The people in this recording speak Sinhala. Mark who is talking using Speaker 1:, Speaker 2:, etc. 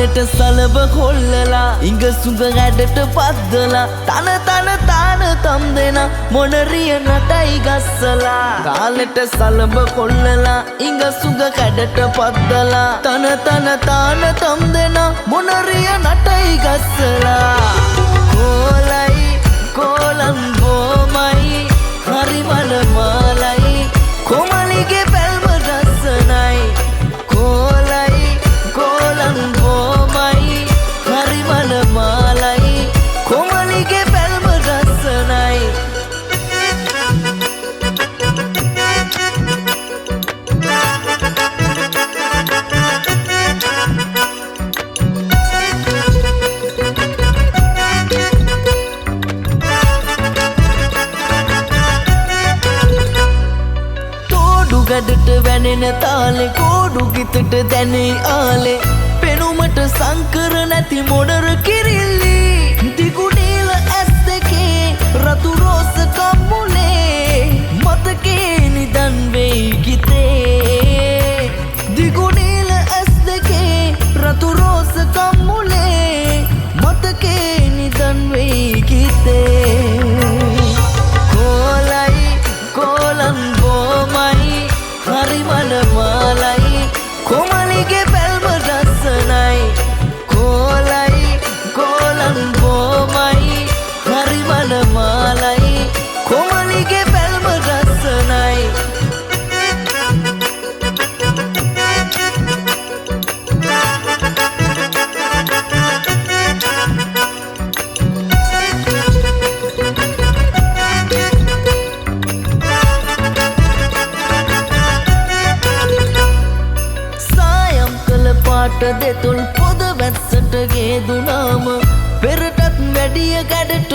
Speaker 1: කාලෙට සලබ කොල්ලලා ඉඟ සුඟ ඇඩට පද්දලා තන තම් දෙන මොනරිය නටයි ගස්සලා කාලෙට සලබ කොල්ලලා ඉඟ සුඟ කැඩට පද්දලා තන තම් දෙන මොනරිය නටයි ගස්සලා කෝලයි කෝලම් බොමයි හරි මනමාලයි කොමලිගේ පැල්ම රසනයි කෝලයි කෝලම් බොමයි හරි මනමාලයි කොමලිගේ පැල්ම රසනයි ගඩට වැනෙන තාලේ කෝඩු ගිතට දැනේ ආලේ පෙනුමට සංකර නැති මොඩර කිරිල්ලි දිගුනීල ඇස් දෙකේ රතු රෝස කම්මුලේ මතකේ නිදන් වෙයි ගිතේ දිගුනීල ඇස් දෙකේ රතු රෝස කම්මුලේ මතකේ නිදන් වෙයි ගිතේ කෝලයි කෝලම් බොමයි හරි මනමාලයි කොමලිගේ පැල්ම රසනයි කෝලයි කෝලම් බොමයි හරි මනමාලයි කොමලිගේ පැල්ම රසනයි පාට දෙතුල් පොද වැස්සට ගේදුනාම පෙරටත් වැඩිය ගැඩට